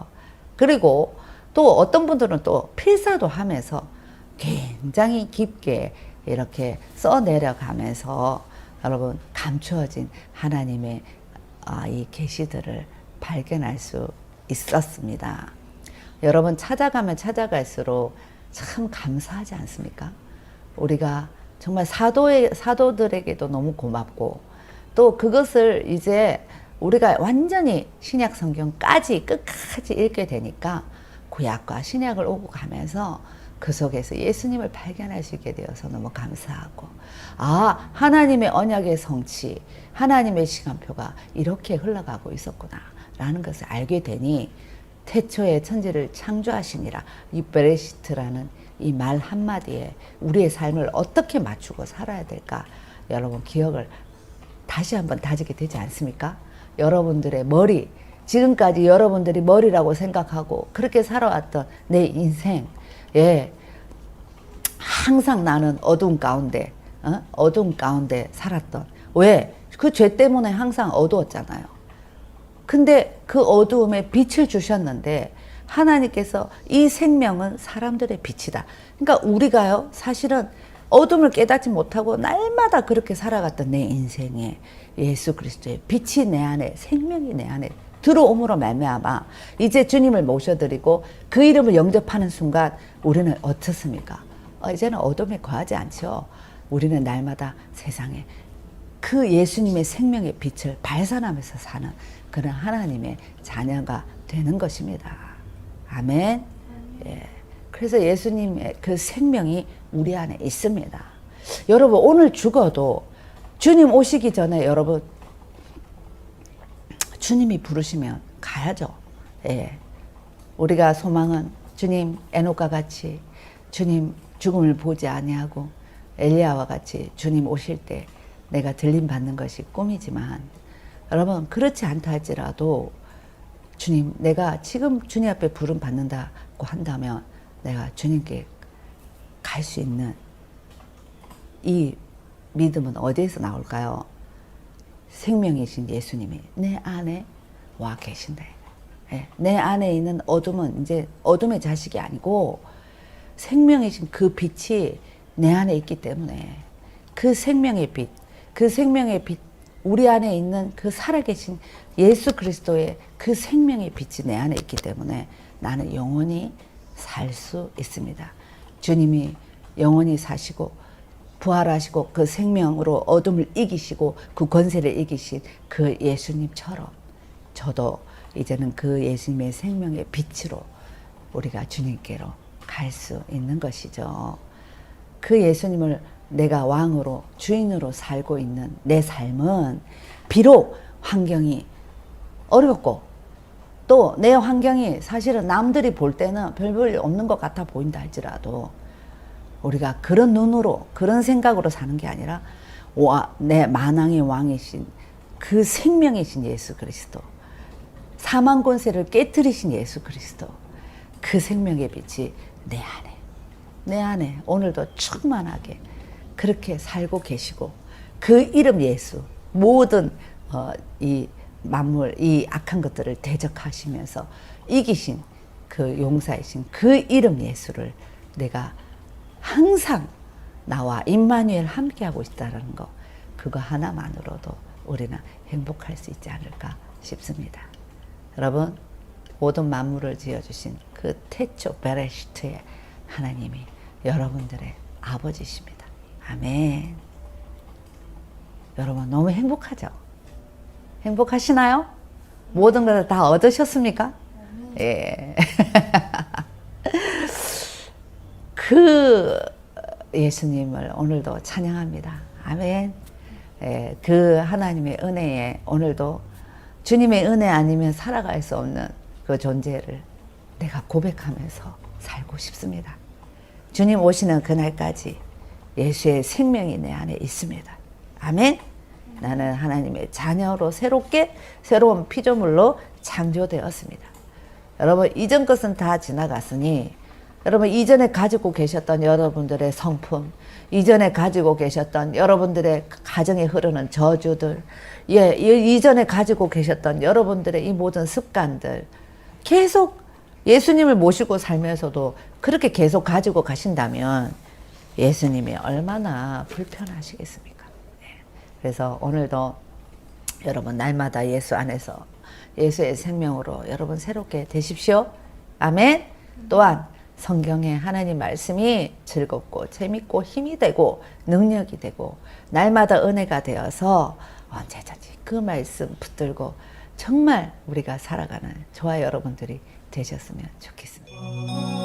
그리고 또 어떤 분들은 또 필사도 하면서 굉장히 깊게 이렇게 써내려가면서 여러분 감추어진 하나님의 이 계시들을 발견할 수 있었습니다. 여러분 찾아가면 찾아갈수록 참 감사하지 않습니까? 우리가 정말 사도들에게도 너무 고맙고 또 그것을 이제 우리가 완전히 신약 성경까지 끝까지 읽게 되니까 구약과 신약을 오고 가면서 그 속에서 예수님을 발견할 수 있게 되어서 너무 감사하고 하나님의 언약의 성취, 하나님의 시간표가 이렇게 흘러가고 있었구나 라는 것을 알게 되니 태초에 천지를 창조하시니라 이 베레시트라는 이 말 한마디에 우리의 삶을 어떻게 맞추고 살아야 될까 여러분 기억을 다시 한번 다지게 되지 않습니까? 여러분들의 머리, 지금까지 여러분들이 머리라고 생각하고 그렇게 살아왔던 내 인생, 항상 나는 어두운 가운데 살았던, 왜? 그 죄 때문에 항상 어두웠잖아요. 근데 그 어두움에 빛을 주셨는데 하나님께서 이 생명은 사람들의 빛이다. 그러니까 우리가요 사실은 어둠을 깨닫지 못하고 날마다 그렇게 살아갔던 내 인생에 예수 그리스도의 빛이 내 안에, 생명이 내 안에 들어옴으로 말미암아 이제 주님을 모셔드리고 그 이름을 영접하는 순간 우리는 어떻습니까? 이제는 어둠에 거하지 않죠. 우리는 날마다 세상에 그 예수님의 생명의 빛을 발산하면서 사는 그런 하나님의 자녀가 되는 것입니다. 아멘. 예. 그래서 예수님의 그 생명이 우리 안에 있습니다. 여러분 오늘 죽어도 주님 오시기 전에 여러분 주님이 부르시면 가야죠. 예. 우리가 소망은 주님 에녹과 같이 주님 죽음을 보지 아니하고 엘리야와 같이 주님 오실 때 내가 들림 받는 것이 꿈이지만 여러분 그렇지 않다 할지라도 주님 내가 지금 주님 앞에 부름 받는다고 한다면 내가 주님께 갈 수 있는 이 믿음은 어디에서 나올까요? 생명이신 예수님이 내 안에 와 계신다. 내 안에 있는 어둠은 이제 어둠의 자식이 아니고 생명이신 그 빛이 내 안에 있기 때문에 그 생명의 빛, 우리 안에 있는 그 살아계신 예수 그리스도의 그 생명의 빛이 내 안에 있기 때문에 나는 영원히 살 수 있습니다. 주님이 영원히 사시고 부활하시고 그 생명으로 어둠을 이기시고 그 권세를 이기신 그 예수님처럼 저도 이제는 그 예수님의 생명의 빛으로 우리가 주님께로 갈 수 있는 것이죠. 그 예수님을 내가 왕으로 주인으로 살고 있는 내 삶은 비록 환경이 어렵고 또 내 환경이 사실은 남들이 볼 때는 별 볼 일 없는 것 같아 보인다 할지라도 우리가 그런 눈으로 그런 생각으로 사는 게 아니라 내 만왕의 왕이신 그 생명이신 예수 그리스도, 사망 권세를 깨뜨리신 예수 그리스도, 그 생명의 빛이 내 안에 오늘도 충만하게 그렇게 살고 계시고 그 이름 예수, 모든 이 만물, 이 악한 것들을 대적하시면서 이기신 그 용사이신 그 이름 예수를 내가 항상 나와 임마누엘 함께하고 있다는 거, 그거 하나만으로도 우리는 행복할 수 있지 않을까 싶습니다. 여러분, 모든 만물을 지어주신 그 태초 베레시트의 하나님이 여러분들의 아버지십니다. 아멘. 여러분 너무 행복하죠? 행복하시나요? 모든 것을 다 얻으셨습니까? 예. 그 예수님을 오늘도 찬양합니다. 아멘. 예, 그 하나님의 은혜에 오늘도 주님의 은혜 아니면 살아갈 수 없는 그 존재를 내가 고백하면서 살고 싶습니다. 주님 오시는 그날까지 예수의 생명이 내 안에 있습니다. 아멘. 나는 하나님의 자녀로 새롭게 새로운 피조물로 창조되었습니다. 여러분 이전 것은 다 지나갔으니 여러분 이전에 가지고 계셨던 여러분들의 성품, 이전에 가지고 계셨던 여러분들의 가정에 흐르는 저주들, 이전에 가지고 계셨던 여러분들의 이 모든 습관들 계속 예수님을 모시고 살면서도 그렇게 계속 가지고 가신다면 예수님이 얼마나 불편하시겠습니까? 그래서 오늘도 여러분 날마다 예수 안에서 예수의 생명으로 여러분 새롭게 되십시오. 아멘. 또한 성경의 하나님 말씀이 즐겁고 재밌고 힘이 되고 능력이 되고 날마다 은혜가 되어서 언제든지 그 말씀 붙들고 정말 우리가 살아가는 저와 여러분들이 되셨으면 좋겠습니다.